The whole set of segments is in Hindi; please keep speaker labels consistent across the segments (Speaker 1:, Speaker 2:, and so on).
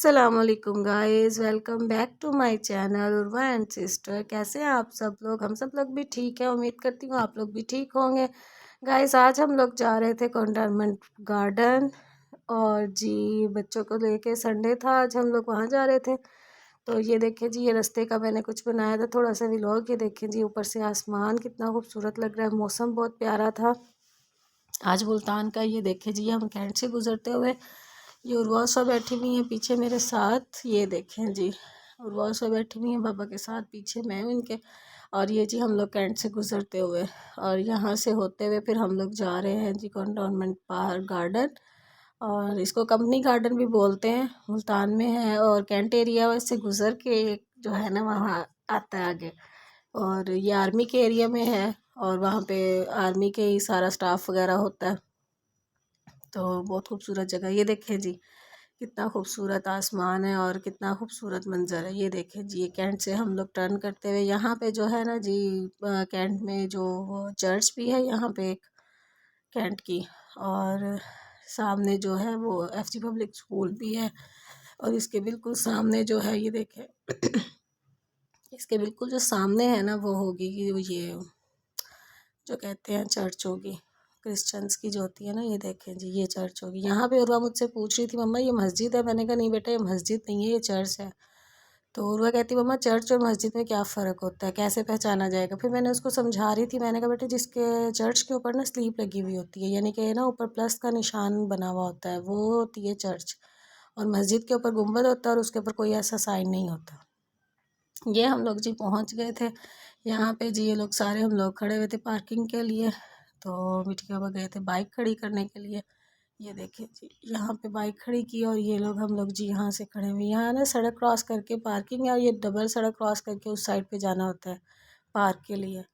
Speaker 1: अस्सलामुअलैकुम guys, welcome back to my channel Urwa and sister. कैसे हैं आप सब लोग? हम सब लोग भी ठीक है। उम्मीद करती हूँ आप लोग भी ठीक होंगे। गाइस, आज हम लोग जा रहे थे कंटोनमेंट गार्डन और जी बच्चों को लेके संडे था, आज हम लोग वहाँ जा रहे थे। तो ये देखें जी, ये रास्ते का मैंने कुछ बनाया था थोड़ा सा व्लॉग। ये देखें जी, ऊपर से आसमान कितना खूबसूरत लग रहा है, मौसम बहुत प्यारा था आज मुल्तान का। ये देखें जी, हम कैंट से गुजरते हुए, ये उर्वासा बैठी हुई हैं पीछे मेरे साथ। ये देखें जी, उर्वासा बैठी हुई हैं बाबा के साथ, पीछे मैं हूँ इनके। और ये जी हम लोग कैंट से गुजरते हुए और यहाँ से होते हुए फिर हम लोग जा रहे हैं जी कंटोनमेंट पार्क गार्डन, और इसको कंपनी गार्डन भी बोलते हैं, मुल्तान में है। और कैंट एरिया से गुजर के एक जो है ना वहाँ आता है आगे, और ये आर्मी के एरिया में है और वहाँ पे आर्मी के ही सारा स्टाफ वगैरह होता है। तो बहुत खूबसूरत जगह। ये देखें जी, कितना खूबसूरत आसमान है और कितना खूबसूरत मंजर है। ये देखें जी, ये कैंट से हम लोग टर्न करते हुए यहाँ पे जो है ना जी, कैंट में जो वो चर्च भी है यहाँ पे एक कैंट की, और सामने जो है वो एफसी पब्लिक स्कूल भी है। और इसके बिल्कुल सामने जो है ये देखें इसके बिल्कुल जो सामने है ना वो होगी ये जो कहते हैं चर्च होगी, क्रिश्चियंस की जो होती है ना। ये देखें जी, ये चर्च होगी यहाँ पे। उर्वा मुझसे पूछ रही थी, मम्मा ये मस्जिद है? मैंने कहा नहीं बेटा, ये मस्जिद नहीं है, ये चर्च है। तो उर्वा कहती, मम्मा चर्च और मस्जिद में क्या फ़र्क होता है, कैसे पहचाना जाएगा? फिर मैंने उसको समझा रही थी, मैंने कहा बेटे, जिसके चर्च के ऊपर ना स्लीप लगी हुई होती है, यानी कि ना ऊपर प्लस का निशान बना हुआ होता है, वो होती है चर्च। और मस्जिद के ऊपर गुम्बद होता है और उसके ऊपर कोई ऐसा साइन नहीं होता। ये हम लोग जी पहुंच गए थे यहाँ पे जी। ये लोग सारे हम लोग खड़े हुए थे पार्किंग के लिए, तो मिठी बाबा गए थे बाइक खड़ी करने के लिए। ये देखिए जी, यहाँ पे बाइक खड़ी की और ये लोग हम लोग जी यहाँ से खड़े हुए। यहाँ ना सड़क क्रॉस करके पार्किंग है, और ये डबल सड़क क्रॉस करके उस साइड पे जाना होता है पार्क के लिए।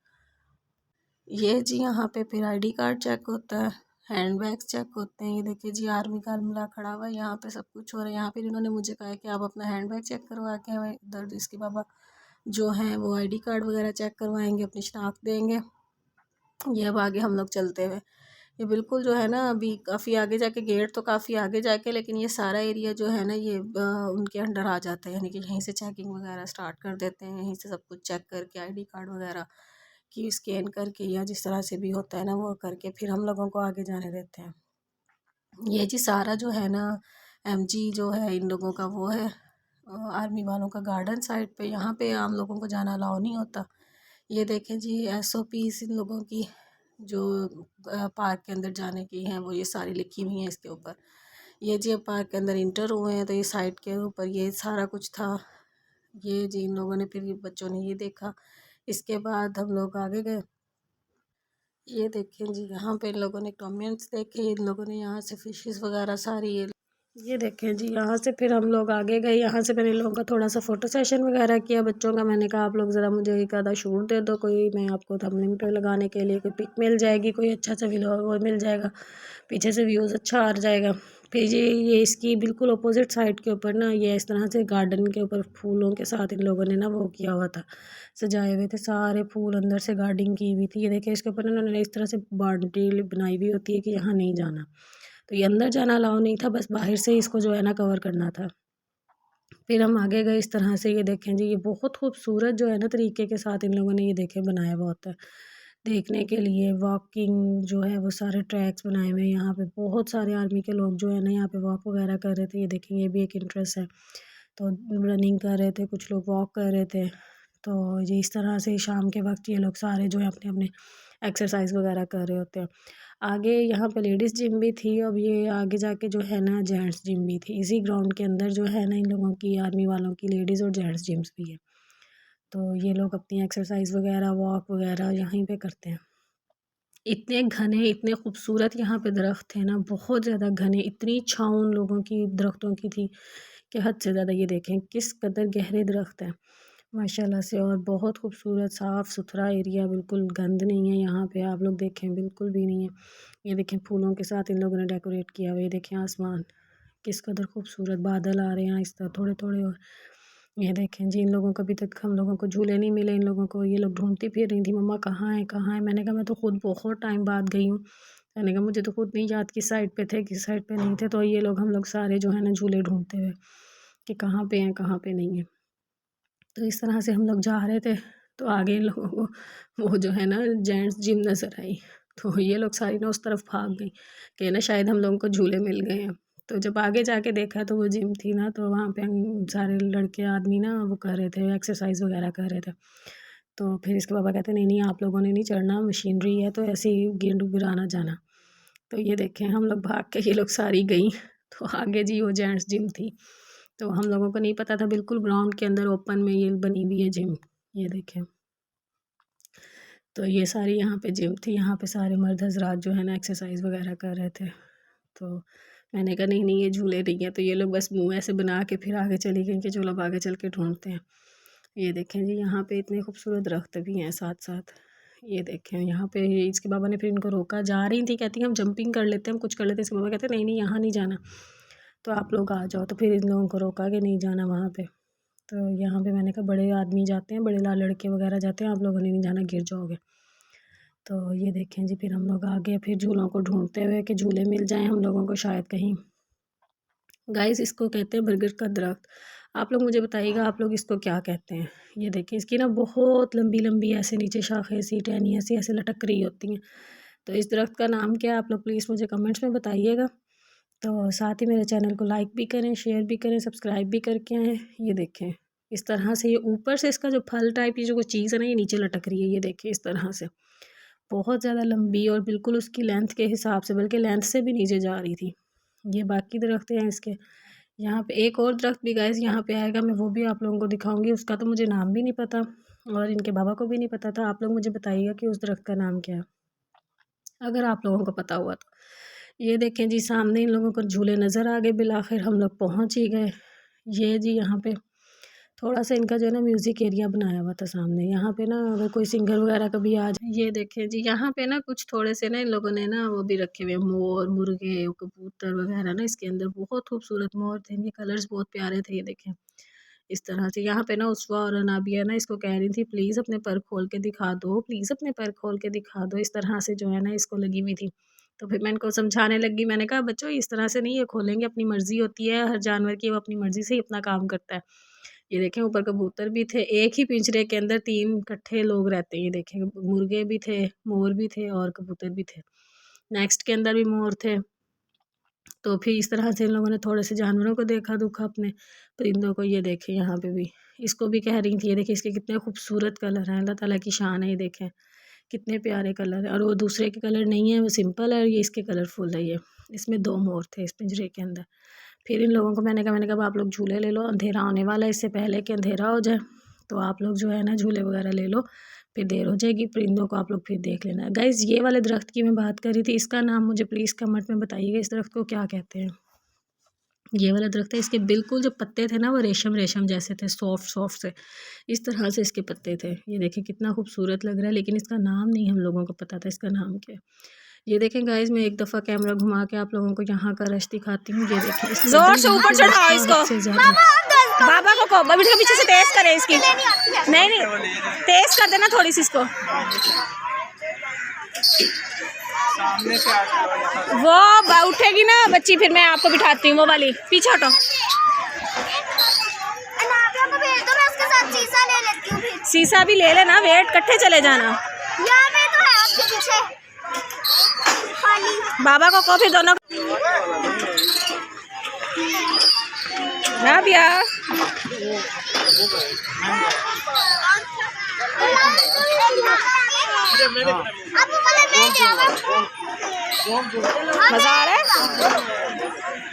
Speaker 1: ये जी यहाँ पे फिर आईडी कार्ड चेक होता है, हैंड बैग्स चेक होते हैं। ये देखिए जी, आर्मी का मिला खड़ा हुआ है, यहाँ पे सब कुछ हो रहा है। यहाँ पे इन्होंने मुझे कहा है कि आप अपना हैंड बैग चेक करवा के हमें इधर इसके बाबा जो हैं वो आईडी कार्ड वगैरह चेक करवाएंगे, अपनी शनाख्त देंगे। ये अब आगे हम लोग चलते हुए, ये बिल्कुल जो है ना अभी काफ़ी आगे जाके, गेट तो काफ़ी आगे जाके, लेकिन ये सारा एरिया जो है ना ये उनके अंडर आ जाता है, यानी कि यहीं से चेकिंग वगैरह स्टार्ट कर देते हैं। यहीं से सब कुछ चेक करके आईडी कार्ड वगैरह की स्कैन करके या जिस तरह से भी होता है ना वो करके फिर हम लोगों को आगे जाने देते हैं। ये जी सारा जो है ना एमजी जो है इन लोगों का वो है, आर्मी वालों का गार्डन साइड पे। यहाँ पे आम लोगों को जाना अलाउ नहीं होता। ये देखें जी, एसओपीज इन लोगों की जो पार्क के अंदर जाने की हैं वो ये सारी लिखी हुई हैं इसके ऊपर। ये जी अब पार्क के अंदर इंटर हुए हैं तो ये साइड के ऊपर ये सारा कुछ था। ये जी इन लोगों ने फिर ये बच्चों ने ये देखा। इसके बाद हम लोग आगे गए। ये देखें जी, यहाँ पे इन लोगों ने कमेंट्स देखे, इन लोगों ने यहाँ से फिशेस वगैरह सारी ये देखें जी। यहाँ से फिर हम लोग आगे गए। यहाँ से मैंने इन लोगों का थोड़ा सा फ़ोटो सेशन वगैरह किया बच्चों का। मैंने कहा आप लोग ज़रा मुझे एक आधा शूट दे दो, कोई मैं आपको थंबनेल पे लगाने के लिए कोई पिक मिल जाएगी, कोई अच्छा सा व्लॉग वो मिल जाएगा, पीछे से व्यूज़ अच्छा आ जाएगा। फिर ये इसकी बिल्कुल अपोजिट साइड के ऊपर ना ये इस तरह से गार्डन के ऊपर फूलों के साथ इन लोगों ने ना वो किया हुआ था, सजाए हुए थे सारे फूल, अंदर से गार्डनिंग की हुई थी। ये देखिए, इसके ऊपर उन्होंने इस तरह से बाउंड्री बनाई हुई होती है कि यहाँ नहीं जाना। तो ये अंदर जाना अलाउ नहीं था, बस बाहर से ही इसको जो है ना कवर करना था। फिर हम आगे गए इस तरह से। ये देखें जी, ये बहुत खूबसूरत जो है ना तरीके के साथ इन लोगों ने ये देखें बनाया हुआ होता है देखने के लिए। वॉकिंग जो है वो सारे ट्रैक्स बनाए हुए हैं। यहाँ पे बहुत सारे आर्मी के लोग जो है ना यहाँ पे वॉक वगैरह कर रहे थे। ये देखें, ये भी एक इंटरेस्ट है, तो रनिंग कर रहे थे, कुछ लोग वॉक कर रहे थे। तो ये इस तरह से शाम के वक्त ये लोग सारे जो है अपने अपने एक्सरसाइज वगैरह कर रहे होते हैं। आगे यहाँ पे लेडीज़ जिम भी थी। अब ये आगे जाके जो है ना जेंट्स जिम भी थी। इसी ग्राउंड के अंदर जो है ना इन लोगों की, आर्मी वालों की, लेडीज़ और जेंट्स जिम्स भी है। तो ये लोग अपनी एक्सरसाइज वगैरह वॉक वगैरह यहीं पे करते हैं। इतने घने, इतने खूबसूरत यहाँ पे दरख्त थे ना, बहुत ज़्यादा घने। इतनी छाँव उन लोगों की दरख्तों की थी कि हद से ज़्यादा। ये देखें किस कदर गहरे दरख्त हैं माशाल्लाह से, और बहुत खूबसूरत साफ़ सुथरा एरिया, बिल्कुल गंद नहीं है यहाँ पे। आप लोग देखें, बिल्कुल भी नहीं है। ये देखें फूलों के साथ इन लोगों ने डेकोरेट किया हुआ। ये देखें आसमान किस कदर खूबसूरत, बादल आ रहे हैं आहिस्ता थोड़े थोड़े। और ये देखें जी, इन लोगों को अभी तक, हम लोगों को झूले नहीं मिले। इन लोगों को ये लोग ढूंढती फिर रही थी, मम्मा कहाँ है कहाँ है। मैंने कहा मैं तो खुद बहुत टाइम बाद गई हूँ। मैंने कहा मुझे तो खुद नहीं याद किस साइड पे थे किस साइड पे नहीं थे। तो ये लोग, हम लोग सारे जो है ना झूले ढूंढते हुए कि कहाँ पे हैं कहाँ पे नहीं है। तो इस तरह से हम लोग जा रहे थे, तो आगे इन लोगों को वो जो है ना जेंट्स जिम नज़र आई, तो ये लोग सारी ना उस तरफ भाग गई कि ना शायद हम लोगों को झूले मिल गए हैं। तो जब आगे जाके देखा तो वो जिम थी ना, तो वहाँ पे सारे लड़के आदमी ना वो कर रहे थे, एक्सरसाइज वगैरह कर रहे थे। तो फिर इसके पापा कहते नहीं नहीं आप लोगों ने नहीं चढ़ना, मशीनरी है तो ऐसे ही गिराना जाना। तो ये देखें हम लोग भाग के ये लोग सारी गई, तो आगे जी वो जेंट्स जिम थी। तो हम लोगों को नहीं पता था, बिल्कुल ग्राउंड के अंदर ओपन में ये बनी हुई है जिम, ये देखें। तो ये सारी यहाँ पे जिम थी, यहाँ पे सारे मर्द हजरात जो है ना एक्सरसाइज वगैरह कर रहे थे। तो मैंने कहा नहीं नहीं ये झूले नहीं है, तो ये लोग बस मुँह ऐसे बना के फिर आगे चली गई कि चलो अब आगे चल के ढूंढते हैं। ये देखें जी यहाँ पे इतने खूबसूरत दरख्त भी हैं साथ साथ। ये देखें यहाँ पे इसके बाबा ने फिर इनको रोका, जा रही थी, कहती हैं हम जंपिंग कर लेते हैं, हम कुछ कर लेते हैं। इसके बाबा कहते नहीं नहीं यहाँ नहीं जाना, तो आप लोग आ जाओ। तो फिर इन लोगों को रोका कि नहीं जाना वहाँ पे। तो यहाँ पे मैंने कहा बड़े आदमी जाते हैं, बड़े लाल लड़के वगैरह जाते हैं, आप लोगों ने नहीं जाना, गिर जाओगे। तो ये देखें जी फिर हम लोग आ गए फिर झूलों को ढूंढते हुए कि झूले मिल जाएं हम लोगों को शायद कहीं। गाइस इसको कहते हैं बरगद का दरख्त। आप लोग मुझे बताइएगा आप लोग इसको क्या कहते हैं। ये देखिए इसकी ना बहुत लंबी लंबी ऐसे नीचे शाखें सी टहनियाँ सी ऐसे लटक रही होती हैं। तो इस दरख्त का नाम क्या है आप लोग प्लीज़ मुझे कमेंट्स में बताइएगा। तो साथ ही मेरे चैनल को लाइक भी करें, शेयर भी करें, सब्सक्राइब भी करके आएँ। ये देखें इस तरह से ये ऊपर से इसका जो फल टाइप की जो कोई चीज़ है ना ये नीचे लटक रही है। ये देखिए इस तरह से बहुत ज़्यादा लंबी और बिल्कुल उसकी लेंथ के हिसाब से, बल्कि लेंथ से भी नीचे जा रही थी। ये बाकी दरख्त हैं इसके। यहाँ पे एक और दरख्त भी गाइस यहाँ पे आएगा, मैं वो भी आप लोगों को दिखाऊंगी। उसका तो मुझे नाम भी नहीं पता और इनके बाबा को भी नहीं पता था। आप लोग मुझे बताइएगा कि उस दरख्त का नाम क्या है अगर आप लोगों को पता हुआ तो। ये देखें जी सामने इन लोगों को झूले नज़र आ गए, बिल आखिर हम लोग पहुँच ही गए। ये जी यहाँ पे थोड़ा सा इनका जो है ना म्यूज़िक एरिया बनाया हुआ था सामने। यहाँ पे ना अगर कोई सिंगर वगैरह कभी आ जाए। ये देखें जी यहाँ पे ना कुछ थोड़े से ना इन लोगों ने ना वो भी रखे हुए मोर मुर्गे कबूतर वगैरह ना इसके अंदर। बहुत खूबसूरत मोर थे, इनके कलर्स बहुत प्यारे थे। ये देखें इस तरह से यहाँ पे ना उसवा और अनाबिया ना इसको कह रही थी प्लीज़ अपने पर खोल के दिखा दो, प्लीज़ अपने पर खोल के दिखा दो। इस तरह से जो है ना इसको लगी हुई थी। तो फिर मैं इनको समझाने लगी, मैंने कहा बच्चों इस तरह से नहीं ये खोलेंगे, अपनी मर्ज़ी होती है हर जानवर की, वो अपनी मर्ज़ी से ही अपना काम करता है। ये देखें ऊपर कबूतर भी थे, एक ही पिंजरे के अंदर 3 इकट्ठे लोग रहते हैं। ये देखें मुर्गे भी थे, मोर भी थे और कबूतर भी थे। नेक्स्ट के अंदर भी मोर थे। तो फिर इस तरह से इन लोगों ने थोड़े से जानवरों को देखा दुखा अपने परिंदों को। ये देखें यहाँ पे भी इसको भी कह रही थी, ये देखें इसके कितने खूबसूरत कलर हैं, अल्लाह ताला की शान है। ये देखें कितने प्यारे कलर है और वो दूसरे के कलर नहीं है, वो सिंपल है और ये इसके कलरफुल है। ये इसमें 2 मोर थे इस पिंजरे के अंदर। फिर इन लोगों को मैंने कहा आप लोग झूले ले लो, अंधेरा होने वाला है, इससे पहले कि अंधेरा हो जाए तो आप लोग जो है ना झूले वगैरह ले लो, फिर देर हो जाएगी। परिंदों को आप लोग फिर देख लेना। गाइज़ ये वाले दरख्त की मैं बात कर रही थी, इसका नाम मुझे प्लीज़ कमेंट में बताइएगा इस दरख्त को क्या कहते हैं। ये वाला दरख्त है, इसके बिल्कुल जो पत्ते थे ना वो रेशम रेशम जैसे थे, सॉफ्ट सॉफ्ट से इस तरह से इसके पत्ते थे। ये देखिए कितना खूबसूरत लग रहा है, लेकिन इसका नाम नहीं हम लोगों को पता था इसका नाम क्या है। ये देखें गाइस मैं एक दफ़ा कैमरा घुमा के आप लोगों को यहाँ का रश दिखाती हूँ। ये देखें
Speaker 2: जोर से ऊपर चढ़ाओ इसको, बाबा को बेटा पीछे से तेज करे इसकी, नहीं तेज कर देना थोड़ी सी इसको।
Speaker 3: सामने से
Speaker 2: वो उठेगी ना बच्ची, फिर मैं आपको बिठाती हूँ, वो वाली पीछे हटो। शीशा भी ले लेना, वेट कट्ठे चले जाना। बाबा को कॉफी दोनों ना भैया। मजा आ रहा है,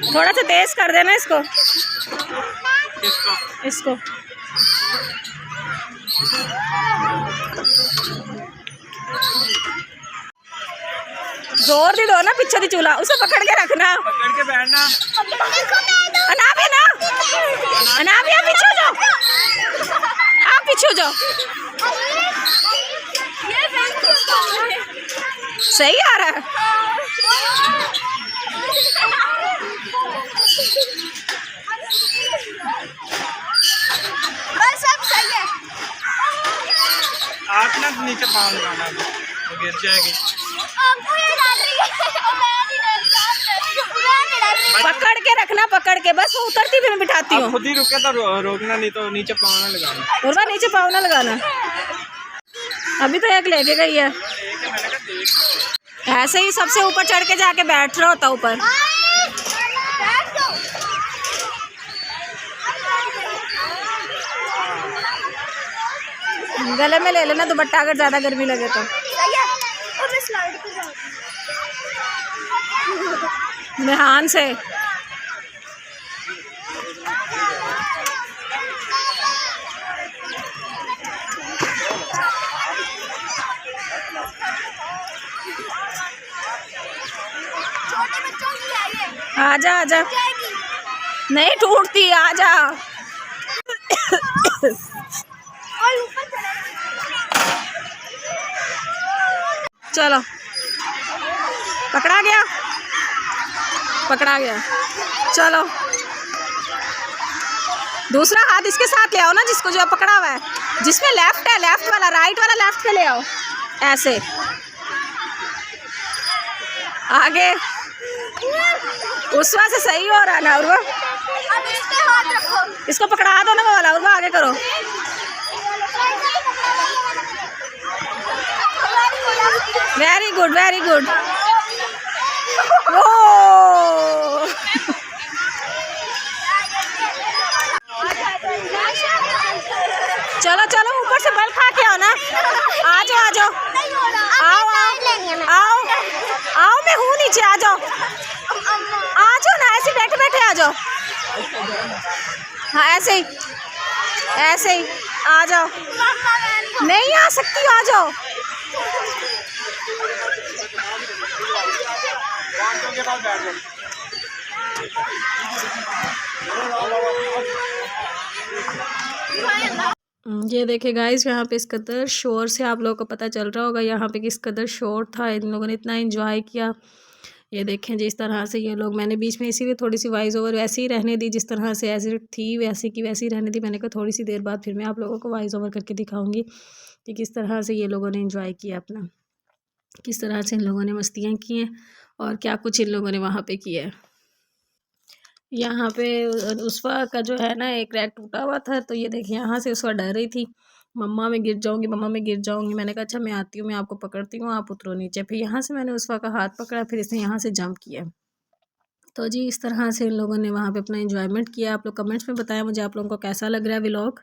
Speaker 2: थोड़ा सा तेज कर देना इसको इसको। जोर दी दो ना, पीछे दी चूल्हा उसे पकड़ के रखना,
Speaker 3: पकड़ के बैठना।
Speaker 2: अनाबिया अनाबिया पीछे जाओ, आप पीछे जाओ। सही आ रहा है।
Speaker 4: बस अब सही है।
Speaker 3: आप ना नीचे पाँव लगाना, वो गिर जाएगी।
Speaker 4: आपको ये डाल रही है, मैं नहीं डाल रही।
Speaker 2: पकड़ के रखना, पकड़ के, बस वो उतरती फिर मैं बिठाती हूँ।
Speaker 3: खुद ही रुके तो रोकना, नहीं तो नीचे पाँव ना लगाना।
Speaker 2: उर्वा नीचे पाँव ना लगाना। अभी तो एक लेके गई है। ऐसे ही सबसे ऊपर चढ़ के जाके बैठ रहा होता ऊपर। गले में ले लेना दुपट्टा अगर ज्यादा गर्मी लगे तो। ध्यान से। आजा आजा, नहीं टूटती, आजा। चलो, पकड़ा गया, पकड़ा गया। चलो, दूसरा हाथ इसके साथ ले आओ ना, जिसको जो पकड़ा हुआ है, जिसमें लेफ्ट है, लेफ्ट वाला, राइट वाला लेफ्ट पे ले आओ, ऐसे आगे। उस वहाँ से सही हो रहा ना उर्वा, इसको पकड़ा दो ना वो वाला, उर्वा आगे करो। Very good, very good. ओ चलो चलो, ऊपर से बल खा के आओ ना। आ जाओ आ जाओ, आओ आओ आओ आओ, मैं हूँ नीचे, आ जाओ आ जाओ ना, ऐसे बैठे बैठे आ जाओ। हाँ ऐसे ही, ऐसे ही आ जाओ। नहीं आ सकती, आ जाओ। ये देखे गाइस, यहाँ पे इस कदर शोर से आप लोगों को पता चल रहा होगा यहाँ पे किस कदर शोर था। इन लोगों ने इतना एंजॉय किया। ये देखें जिस तरह से ये लोग, मैंने बीच में इसीलिए थोड़ी सी वॉइस ओवर वैसे ही रहने दी, जिस तरह से ऐसी थी वैसे की वैसी रहने दी। मैंने कहा थोड़ी सी देर बाद फिर मैं आप लोगों को वॉइस ओवर करके दिखाऊंगी कि किस तरह से ये लोगों ने एंजॉय किया अपना, किस तरह से इन लोगों ने मस्तियाँ की हैं और क्या कुछ इन लोगों ने वहाँ पे किया है। यहाँ पे उसवा का जो है ना, एक रैक टूटा हुआ था, तो ये देखिए यहाँ से उसवा डर रही थी, मम्मा मैं गिर जाऊँगी, मम्मा मैं गिर जाऊँगी। मैंने कहा अच्छा मैं आती हूँ, मैं आपको पकड़ती हूँ, आप उतरो नीचे। फिर यहाँ से मैंने उसवा का हाथ पकड़ा, फिर इसने यहाँ से जंप किया। तो जी इस तरह से इन लोगों ने वहाँ पे अपना एंजॉयमेंट किया। आप लोग कमेंट्स में बताएं मुझे आप लोगों को कैसा लग रहा है व्लॉग।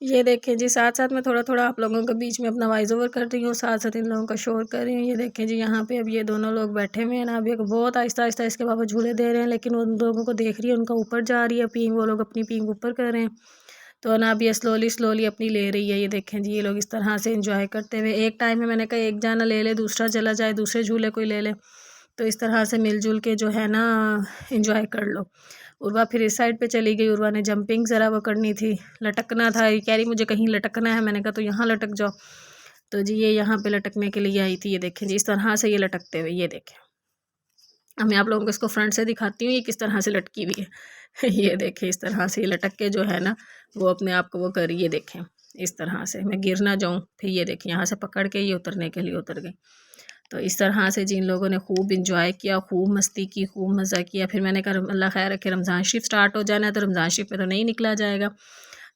Speaker 2: ये देखें जी, साथ साथ मैं थोड़ा थोड़ा आप लोगों के बीच में अपना वॉइस ओवर कर रही हूँ, साथ साथ इन लोगों का शोर कर रही हूँ। ये देखें जी, यहाँ पे अब ये दोनों लोग बैठे हुए हैं ना, अभी बहुत आहिस्ता आहिस्ता इसके बाबा झूले दे रहे हैं, लेकिन उन लोगों को देख रही है, उनका ऊपर जा रही है पींग, वो लोग अपनी पींग ऊपर कर रहे हैं। तो ना अभी स्लोली स्लोली अपनी ले रही है। ये देखें जी, ये लोग इस तरह से इंजॉय करते हुए, एक टाइम में मैंने कहा एक जाना ले ले, दूसरा चला जाए, दूसरे झूले कोई ले ले, तो इस तरह से मिलजुल के जो है ना इंजॉय कर लो। उर्वा फिर इस साइड पे चली गई, उर्वा ने जंपिंग ज़रा वो करनी थी, लटकना था, ये कह रही मुझे कहीं लटकना है। मैंने कहा तो यहाँ लटक जाओ। तो जी ये यहाँ पे लटकने के लिए आई थी। ये देखें जी, इस तरह से ये लटकते हुए, ये देखें, अब मैं आप लोगों को इसको फ्रंट से दिखाती हूँ ये किस तरह से लटकी हुई है। ये देखें इस तरह से ये लटक के जो है ना वो अपने आप को वो कर, ये देखें इस तरह से, मैं गिर ना जाऊँ। फिर ये देखें यहाँ से पकड़ के ये उतरने के लिए उतर गई। तो इस तरह से जिन लोगों ने खूब इंजॉय किया, खूब मस्ती की, खूब मज़ा किया। फिर मैंने कहा अल्लाह खैर रखे, रमज़ान शरीफ स्टार्ट हो जाना है, तो रमज़ान शरीफ में तो नहीं निकला जाएगा,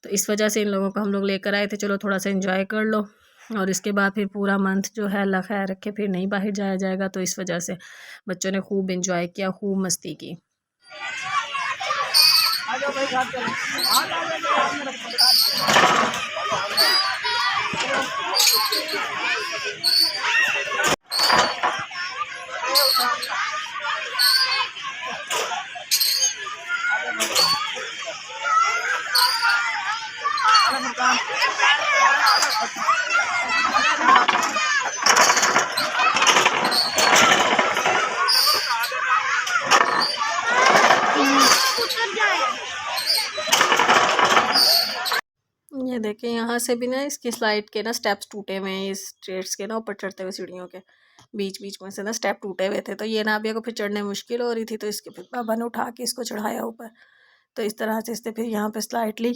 Speaker 2: तो इस वजह से इन लोगों को हम लोग लेकर आए थे, चलो थोड़ा सा इंजॉय कर लो, और इसके बाद फिर पूरा मंथ जो है अल्लाह खैर रखे फिर नहीं बाहर जाया जाएगा। तो इस वजह से बच्चों ने खूब इंजॉय किया, खूब मस्ती की। ये देखें यहाँ से भी ना इसकी स्लाइड के ना स्टेप्स टूटे हुए हैं, इस स्टेयर्स के ना ऊपर चढ़ते हुए सीढ़ियों के बीच बीच में से ना स्टेप टूटे हुए थे। तो ये नाबिया को फिर चढ़ने मुश्किल हो रही थी, तो इसके फिर पापा ने उठा के इसको चढ़ाया ऊपर। तो इस तरह से इसने फिर यहाँ पे स्लाइडली,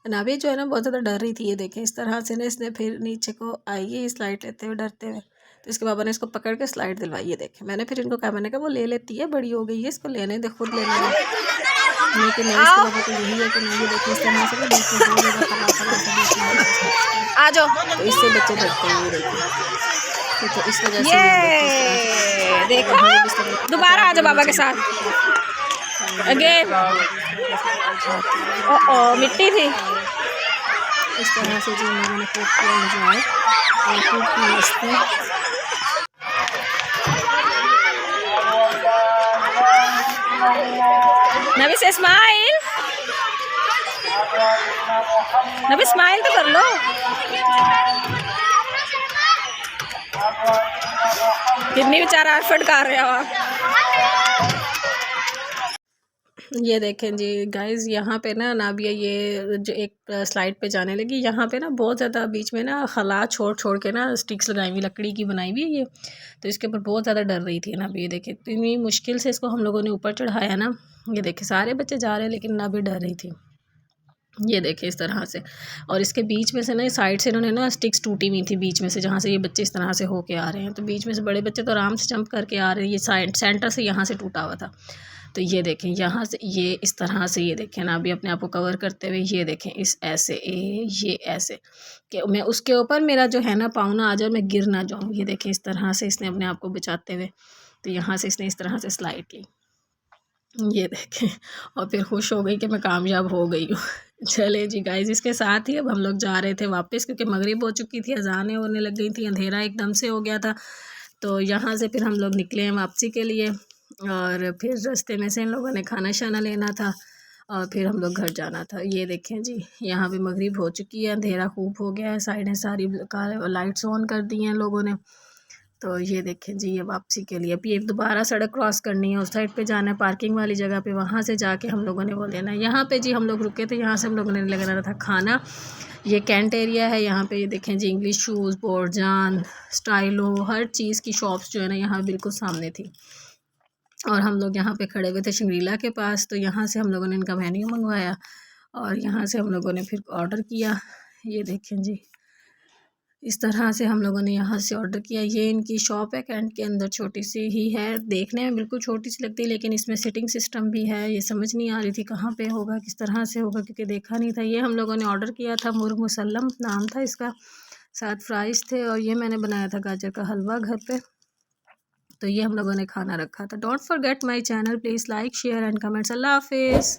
Speaker 2: नाबिया जो है ना बहुत ज़्यादा डर रही थी। ये देखें इस तरह से ना इसने फिर नीचे को आई है स्लाइड लेते हुए डरते हुए। तो इसके पापा ने इसको पकड़ के स्लाइड दिलवाई। ये देखें, मैंने फिर इनको कहा, मैंने कहा वो ले लेती है, बड़ी हो गई है, इसको लेने दे, खुद लेने दे, लेकिन नहीं, इसके पापा को यही है कि नहीं। ये देखिए इस तरह से ना बीच में दो जगह आ जाओ, तो इससे बच्चे डरते हैं। ये देखिए तो इस वजह से देखो दोबारा आ जाओ बाबा के साथ अगेन। ओ मिट्टी थी। इस तरह से जो मैंने खूब किया एंजॉय और खूब की मस्ती। नबी से स्माइल, नबी स्माइल तो कर लो। कितनी बेचारा एफर्ट कर रहे हो आप। ये देखें जी गाइस, यहाँ पे ना नाबिया ये जो एक स्लाइड पे जाने लगी, यहाँ पे ना बहुत ज़्यादा बीच में ना खला छोड़ छोड़ के ना स्टिक्स लगाई हुई, लकड़ी की बनाई हुई है ये, तो इसके ऊपर बहुत ज़्यादा डर रही थी नाबिया। ये देखें इतनी मुश्किल से इसको हम लोगों ने ऊपर चढ़ाया ना। ये देखें सारे बच्चे जा रहे हैं लेकिन नाबिया डर रही थी। ये देखें इस तरह से, और इसके बीच में से ना साइड से इन्होंने ना स्टिक्स टूटी हुई थी बीच में से, जहाँ से ये बच्चे इस तरह से होके आ रहे हैं, तो बीच में से बड़े बच्चे तो आराम से जंप करके आ रहे हैं। ये साइड सेंटर से यहाँ से टूटा हुआ था। तो ये देखें यहाँ से ये इस तरह से, ये देखें ना अभी अपने आप को कवर करते हुए, ये देखें इस ऐसे ये ऐसे कि मैं उसके ऊपर मेरा जो है ना पाँव ना आ जाए, मैं गिर ना जाऊँ। ये देखें इस तरह से इसने अपने आप को बचाते हुए, तो यहाँ से इसने इस तरह से स्लाइड की। ये देखें और फिर खुश हो गई कि मैं कामयाब हो गई हूँ। चले जी गाइस, इसके साथ ही अब हम लोग जा रहे थे वापस, क्योंकि मगरिब हो चुकी थी, अजानें होने लग गई थी, अंधेरा एकदम से हो गया था। तो यहाँ से फिर हम लोग निकले हैं वापसी के लिए, और फिर रास्ते में से इन लोगों ने खाना शाना लेना था और फिर हम लोग घर जाना था। ये देखें जी, यहाँ पे मगरिब हो चुकी है, अंधेरा खूब हो गया है, साइडें सारी लाइट्स ऑन कर दी हैं लोगों ने। तो ये देखें जी, ये वापसी के लिए अभी एक दोबारा सड़क क्रॉस करनी है, उस साइड पे जाना है पार्किंग वाली जगह पे, वहाँ से जाके हम लोगों ने वो लेना है। यहाँ पे जी हम लोग रुके थे, यहाँ से हम लोगों ने लगाना था खाना। ये कैंट एरिया है यहाँ पे। ये देखें जी, इंग्लिश शूज़, बोरजान, स्टाइलो, हर चीज़ की शॉप्स जो है ना यहाँ बिल्कुल सामने थी। और हम लोग यहाँ पे खड़े हुए थे शंग्रीला के पास, तो यहाँ से हम लोगों ने इनका मेन्यू मंगवाया और यहाँ से हम लोगों ने फिर ऑर्डर किया। ये देखें जी, इस तरह से हम लोगों ने यहाँ से ऑर्डर किया। ये इनकी शॉप है कैंट के अंदर, छोटी सी ही है, देखने में बिल्कुल छोटी सी लगती है, लेकिन इसमें सिटिंग सिस्टम भी है। ये समझ नहीं आ रही थी कहाँ पे होगा, किस तरह से होगा, क्योंकि देखा नहीं था। ये हम लोगों ने ऑर्डर किया था, मुर्ग मुसल्लम नाम था इसका, साथ फ्राइज़ थे, और ये मैंने बनाया था गाजर का हलवा घर पे। तो ये हम लोगों ने खाना रखा था। Don't forget my channel, please like share and comments. अल्लाह हाफिज़।